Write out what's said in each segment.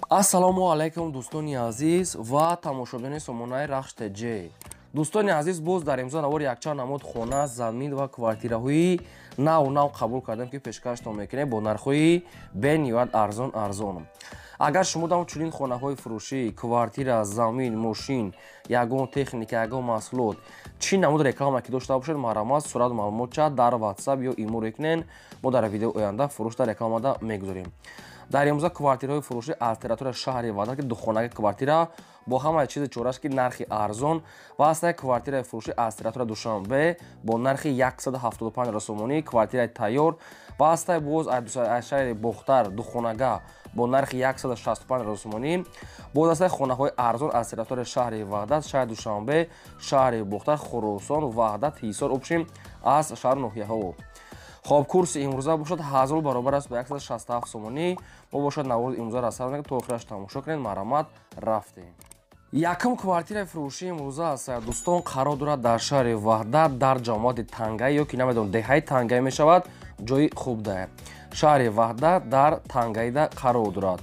ассалому алайкум дӯстони азиз ва тамошобинони сомонаи рахш ТЖ. дӯстони азиз, боз дар имзо навори якчанд намуд хона, замин ва квартираҳои нав қабул кардем ки пешкаштон мекунем бо нархҳои бениҳоят арзон. агар шумо дам чунин хонаҳои фурӯшӣ, квартира, замин, мошин, ягон техника, ягон маҳсулот чӣ намуд реклама ки дошта бошед, маҳрамат сурат маълумотча дар WhatsApp ё имо рекунен. мо дар видеои оянда фурӯшда рекламада мегузорем. дар имрӯза квартираҳои фурӯшӣ аз территорияи шаҳри Ваҳдат ки духонаги квартира бо ҳамаи чизи чораш ки нархи арзон ва астаи квартираи фурӯшӣ аз территорияи Душанбе бо нархи 175 сомонӣ, квартираи тайёр ва астаи боз аз шаҳри Бохтар духонага бо нархи 165 сомонӣ, боз астаи хонаҳои арзон аз территорияи шаҳри Ваҳдат, шаҳри Душанбе, шаҳри Бохтар, Хуросон, Ваҳдат, Ҳисор обшим аз шаҳру ноҳияҳо. хоб курси имрӯза бошад 1000 баробар аст ба 167 сомонӣ. мо бошад наврози имрӯза расад мегӯяд то охираш тамошо кунед. маҳрамат рафтем. якум квартираи фурӯшии имрӯза аст дӯстон қарор дорад дар шаҳри Ваҳдат дар ҷамоати Тангай ё ки намедонам деҳаи Тангай мешавад. ҷои хубда шаҳри Ваҳдат дар Тангайда қарор дорад.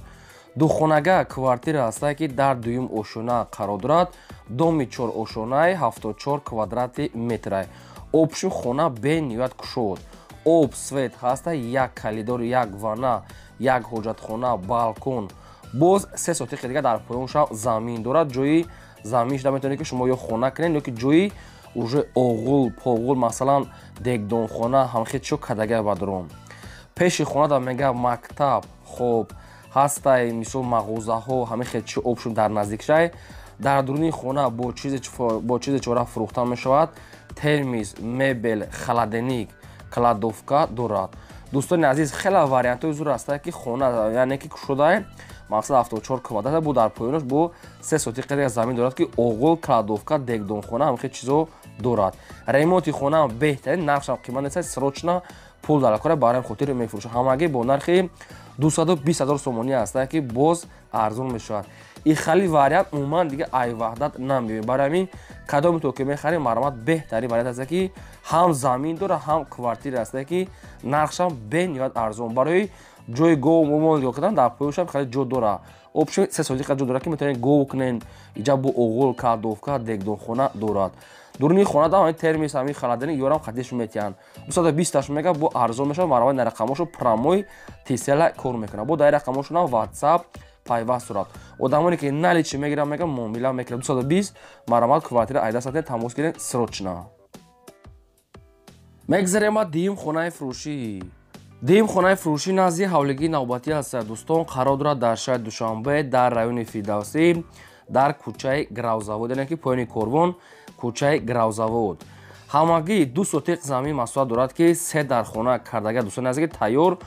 духонага квартира аст ки дар дуюм ошона қарор дорад. доми 4 ошонаи 74 квадрати метрай. обши хона бениҳоят кушод. об свет ҳаста, як калидор, як ванна, як ҳоҷатхона, балкон. боз се сотиқи дига дар поёншам замин дорад. ҷои замин шуда метавонед ки шумо ё хона кунед ё ки ҷои уже оғул, поғул, масалан дегдонхона, ҳамхечо кадага бадрон. пеши хона да мега мактаб, хоб ҳастай, мисол мағозаҳо, ҳамихечо обшум дар наздикшай. дар дуруни хона бо чизи чора фурӯхта мешавад. термис, мебел, халаденик, кладовка дорад. дӯстони азиз, хела вариантҳои зур аст ки хона яъне ки кушода мақсад 74 квадрат бо дар поёнаш бо 3 сотиқи дига замин дорад ки оғул, кладовка, дегдонхона ҳамхе чизо дорад. ремонти хона беҳтарин, нархшам қимат неста, срочна пул дар кора барои хотир мефурӯшад. ҳамаги бо нархи 220 000 сомонӣ аст ки боз арзон мешавад. ин хали вариант умуман дига ай Ваҳдат намебинем. барои ҳамин кадоми то ки мехарем маҳрамат беҳтарин вариант аст ки ҳам замин дора, ҳам квартира аст ки нархшам бениҳоят арзон. барои ҷои гов момон нигоҳ кардан дар поёншам хали ҷо дора. обши 3 сотиқа ҷо дора ки метавонед гов кунен. иҷа бо оғул, кладовка, дегдонхона дорад. дуруни хона да термис, ҳами халаденик ёрам хатиш метиҳанд. 220 мега бо арзон мешавад. маҳрамат дар рақамошо прамой тисела кор мекунад. бо дар рақамошо на WhatsApp пайваст дорад. одамоне ки нали чӣ мегирам мегам муомила мекунад. 220 маҳрамат квартира айда сатен тамос гирен срочна. мегзарем ба дим хонаи фурӯшӣ. дим хонаи фурӯшӣ назди ҳавлигии навбатӣ аст дӯстон. қарор дорад дар шаҳри Душанбе, дар райони Фирдавсӣ, дар кӯчаи Гравзавод, яъне ки поёни корвон, кӯчаи Гравзавод. ҳамагӣ 2 сотиқ замин масоҳат дорад ки 3 дар хона кардага дӯстони азиз тайёр.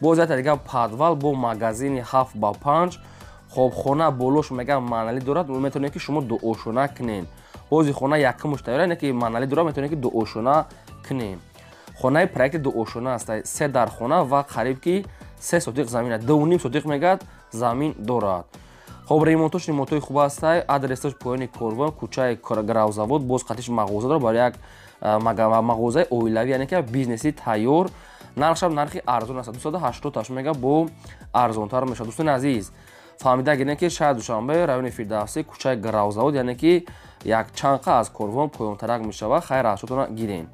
боз як дига подвал бо магазини 7x5. хобхона болош мега манали дорад. метавонед ки шумо дуошона кунен. бози хона якумш тайёр, яъне ки манали дорад, метавонед ки дуошона кунем. хонаи проекти дуошона аст. 3 дар хона ва қариб ки 3 сотиқ замин, 2.5 сотиқ мегад замин дорад. хоб ремонтои хуб аст. адресаш поёни корвон, кӯчаи Гравзавод. боз қатиш мағоза дорад барои як мағозаи оилавӣ, яъне ки бизнеси тайёр. нархшам нархи арзон аст. 280 мега бо арзонтар мешавад. дӯстони азиз, фаҳмида гиред ки шаҳри Душанбе, райони Фирдавсӣ, кӯчаи Гравзавод, яъне ки як чанқа аз корвон поёнтарак мешавад. хайр асотона гирен.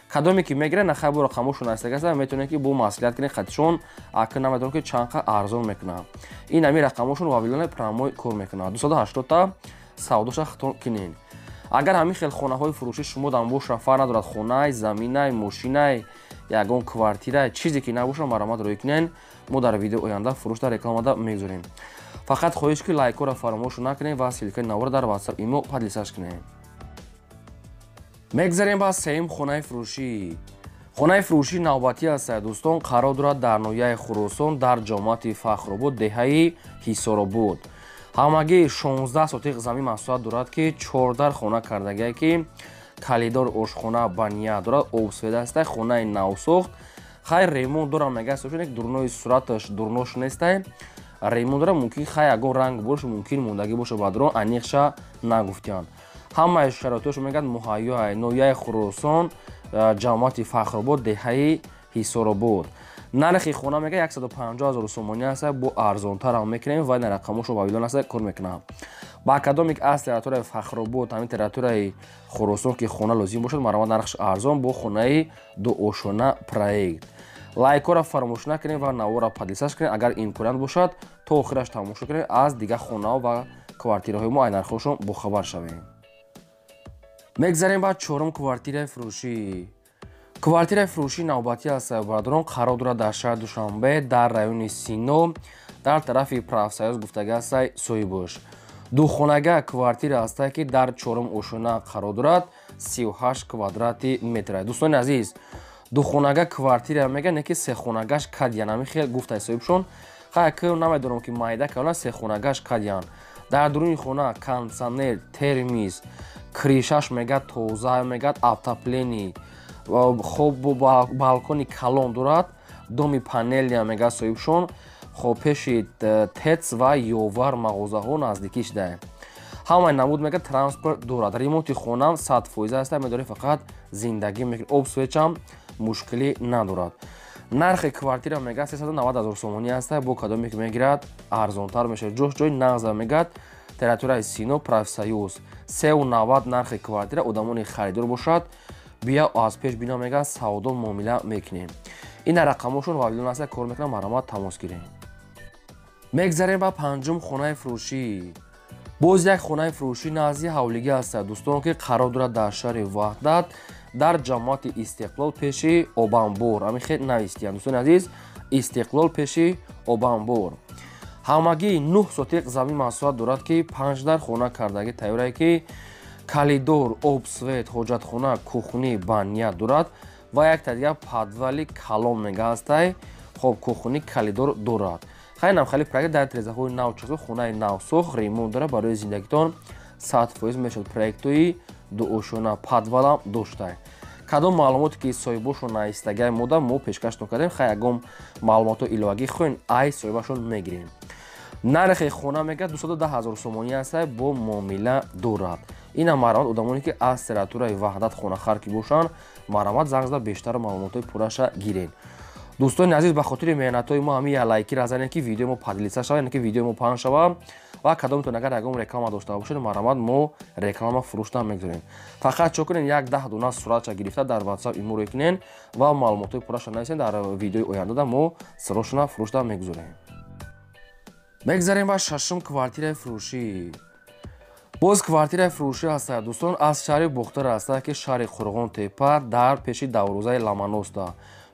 кадоме ки мегирен нахай бо рақамошо настагаса метавонед ки бо маслиҳат кунед қатишон ака намедонам ки чанқа арзон мекунад. ин ами рақамошон вавилоне прамой кор мекунад. 280 та савдоша хитон кунен. агар ҳамин хел хонаҳои фурӯшӣ шумо дар бош рафар надорад, хонай, заминай, мошинай, ягон квартирай, чизе ки набошад, маҳрамат роӣ кунен. мо дар видеои оянда фурӯшда рекламада мегузорем. фақат хоҳиш ки лайкора фаромош накунед ва силкаи навора дар WhatsApp имо подлисаш кунед. мегзарем ба сеюм хонаи фурӯшӣ. хонаи фурӯшии навбатӣ аст дӯстон. қарор дорад дар ноҳияи Хуросон, дар ҷомоати Фахробод, деҳаи Ҳисоробод. ҳамагӣ 16 сотиқ замин масоҳат дорад ки 14 хона кардагие ки калидор, ошхона, баня дорад. обсвет аст. хонаи навсохт. хайр ремонт дорам мегаас дурунои сураташ дурунош нестай. ремонт дорам мумкин хай ягон ранг бош, мумкин мондагӣ боша бадрон аниқша нагуфтиянд. ҳамаи шароитош мегӯяд муҳайёи ноҳияи Хуросон, ҷамоати Фахробод, деҳаи Ҳисоробод. нархи хона мега 150,000 сомонӣ аст. бо арзонтар ҳам мекунем ва ин рақамошо вавилон аст кор мекунам. ба кадомик аз территорияи Фахробод, ҳамин территорияи Хуросон ки хона лозим бошад, маромад нархш арзон бо хонаи дуошона проект. лайкора фаромӯш накунед ва навора подлисаш кунед. агар имконият бошад то охираш тамошо кунед, аз дигар хонаҳо ва квартираҳои мо ай нархҳошон бохабар шавем. мегзарем ба чорум квартираи фурӯшӣ. квартираи фурӯшии навбатӣ аст бародарон, қарор дорад дар шаҳри Душанбе дар райони Сино дар тарафи Правсоюз гуфтага аст Соҳибош. духонага квартира аст ки дар чорум ошона қарор дорад, 38 квадрати метр. дӯстони азиз, духонага квартира мега не ки сехонагаш кадян, ами хел гуфтай соҳибшон хайки намедонам ки майда калона сехонагаш кадян. дар дуруни хона кондитсионер, термис, кришаш мега тоза мега автоплени, хоб балкони калон дорад, доми панели мега соҳибшон, хоб пеши тец ва ёвар мағозаҳо наздикиш да. ҳамаи намуд мега транспорт дорад. ремонти хонам 100% аст, медори фақат зиндагӣ мекунад. обсвечам мушкилӣ надорад. нархи квартира мега 390,000 сомонӣ аст. бо кадоме ки мегирад арзонтар мешавад. ҷош-ҷои нағза мегад территорияи Сино, Профсоюз 390 нархи квартира. одамони харидор бошад, бия аз пеш бина мега савдо муомила мекунем. ина рақамошон вавилон аст, кор мекунам, маромад тамос гирем. мегзарем ба панҷум хонаи фурӯшӣ. боз як хонаи фурӯшӣ назди ҳавлигӣ аст. дӯстон ки қарор дорад дар шаҳри Ваҳдат дар ҷамоати Истиқлол пеши Обанбор. ами хел навистиям дӯстони азиз, Истиқлол пеши Обанбор. ҳамагӣ 9 сотиқ замин маҳсулот дорад ки 5 дар хона кардагӣ тайёрае ки калидор, обсвет, ҳоҷатхона, кухни, баня дорад ва якта дигар подвали калон мега астай. хоб кухни калидор дорад. хайнам хали проект дар тирезаҳои нав часо хонаи навсох ремонт дорад. барои зиндагитон 100% мешавад. проектҳои дуошона подвалам доштай. кадом маълумоте ки соҳибошон наистагаи мода мо пешкашон кардем. хай ягон маълумотҳо иловагӣ хоҳем, ай соҳибашон мегирем. нархи хона мега 210,000 сомонӣ аст. бо муомила дорад. ина маромад одамоне ки аз территорияи Ваҳдат хонахар ки бошанд, маромад занг зада бештар маълумотҳои пурраша гирен. дӯстони азиз, ба хотири меҳнатҳои мо ҳамин лайки разанем ки видеои мо подлиса шавад, ки видеои мо паҳн шавад ва кадомтон агар ягон реклама дошта бошед, маромад мо реклама фурӯшта мегузорем. фақат чо кунен як 10 дуна суратша гирифта дар WhatsApp иморо кунен ва маълумотҳои пурраша нависен. дар видеои оянда мо сирошона фурӯшта мегузорем. мегзарем ба шашум квартираи фурӯшӣ. боз квартираи фурӯшӣ аст. дӯстон, аз шаҳри Бухтар аст ки шаҳри Қурғонтепа дар пеши даврӯзаи Ламаноста.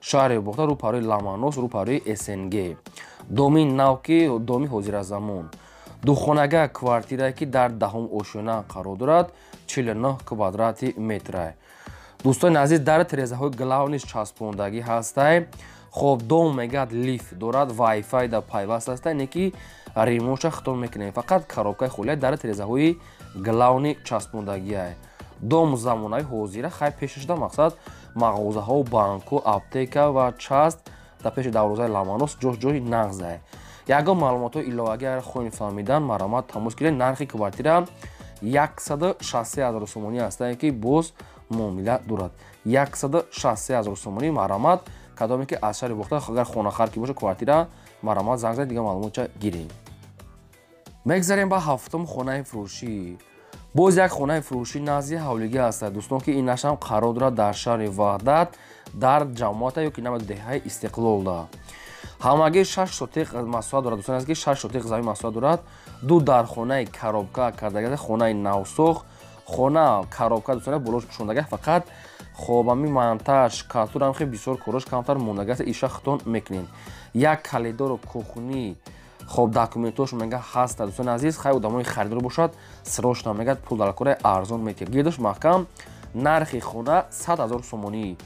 шаҳри Бухтар рӯпарӯи Ламанос, рӯпарӯи СНГ. доми нав ки доми ҳозиразамон. духонага квартирае ки дар 10 ошона қарор дорад, 49 квадрати метр. дӯстони азиз, дар тирезаҳои главниш часпондагӣ ҳастай. хоб дом мегад лифт дорад, вайфай да пайваст аст, не ки ремонтша хитоб мекунем. фақат коробкаи холия дар тирезаҳои главни часпондагие. дом замонави ҳозира, хай пешашда мақсад мағозаҳо, банку, аптека ва част дар пеши даврӯзаи Ламанос ҷош-ҷои нағзае. ягон маълумотҳои иловагӣ агар хоҳем фаҳмидан, маромад тамос гиред. нархи квартира 160,000 сомонӣ аст ки боз муомила дорад. 160,000 сомонӣ маромад. кадоме ки аз шаҳри Бухтар агар хонахар ки боша квартира, маромад занг зад, дигар маълумотша гирем. мегзарем ба ҳафтум хонаи фурӯшӣ. боз як хонаи фурӯшӣ назди ҳавлигӣ аст. дӯстон ки инашам қарор дорад дар шаҳри Ваҳдат дар ҷамоата ё ки намеду деҳаи Истиқлол да. ҳамагӣ 6 сотиқ маҳсулот дорад. дӯстон аст ки 6 сотиқ замин маҳсулот дорад. ду дар хонаи коробка кардагӣ, хонаи навсох, хона коробка дӯстон болош пӯшондагӣ, фақат хобами монтаж, катурам хе бисёр корош камтар мондагӣ, иша хитон мекунем. як калидору кухни, хоб документош мега ҳаст. дӯстони азиз, хай одамони харидор бошад, сирошна мегад пул дар кораи арзон мекунад. гирдош маҳкам. нархи хона 100,000 сомонӣ.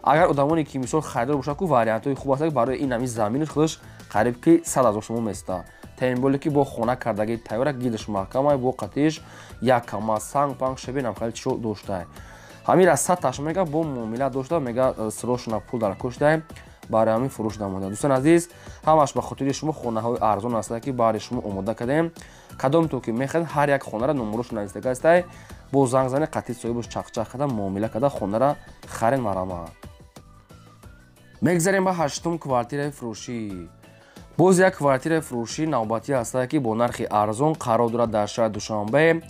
агар одамоне ки мисол харидор бошад, ку вариантҳои хуб аст, барои ин ҳамин заминиш худаш қариб ки 100,000 сомон места. тем боле ки бо хона кардагии тайёра, гирдош маҳкамай, бо қатиш як кама санг панг шебенам хали чишо доштай. ҳамира 100 мега бо муомила дошта, мега сирошна пул дар коштай. барои ҳамин фурӯш намода. дӯстон азиз, ҳамаш ба хотири шумо хонаҳои арзон аст ки барои шумо омода кардем. кадомтон ки мехоҳед, ҳар як хонара номерош навистага аст. бо занг зани қатъи соҳибаш чақчақ карда, муомила карда хонара харен маромад. мегзарем ба ҳаштум квартираи фурӯшӣ. боз як квартираи фурӯшӣ навбатӣ ҳастад ки бо нархи арзон қарор дорад дар шаҳри Душанбе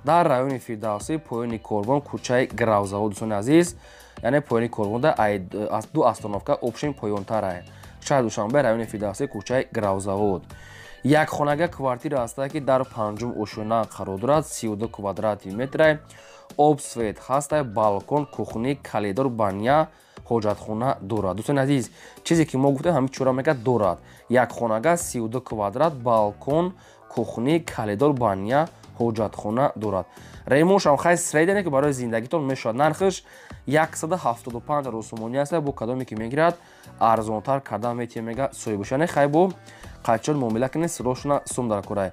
дар райони Фирдавсӣ поёни Корбон кӯчаи Гравзавод. дӯстони азиз, яъне поёни Корбонда ду остановка обшин поёнтарае. шаҳри Душанбе райони Фирдавсӣ кӯчаи Гравзавод. Якхонага квартира ҳастад ки дар панҷум ошӯна қарор дорад, 32 квадрати метре, об свет ҳастад, балкон, кухни, калидор, баня, ҳоҷатхона дорад. дӯстони азиз, чизе ки мо гуфтем ҳамин чора мега дорад. Якхонага 32 квадрат, балкон, кухни, калидор, баня, ҳоҷатхона дорад. ремонтшам хай средяне ки барои зиндагитон мешавад. нархиш 175 русумонӣ аст. бо кадоме ки мегирад арзонтар кардан метиҳем мега соҳибушане хай бо қачон муомила кунед сирошуна сум дар курай.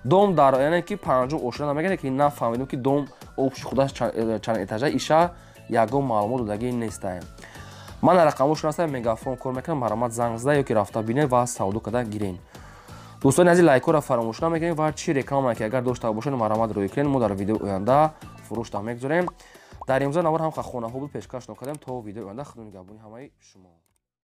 дом дар яъне ки панҷум ошуна намегирад ки нафаҳмидем ки дом обши худаш чанд этажа иша ягон маълумот додагӣ нестаем. ман рақамошон ҳастам мегафон кор мекунам, маромад занг зада ёки рафта бинед ва савдо карда гирем. дӯстони азиз, лайкора фаромӯш намекунед ва чи реклама ки агар дошта бошед маромад рӯй кунед. мо дар видеои оянда фурӯшта мегузорем. дар имзо навор ҳам хонаҳо буд пешкаш нокардем. то видеои оянда худони нигоҳбони ҳамаи шумо.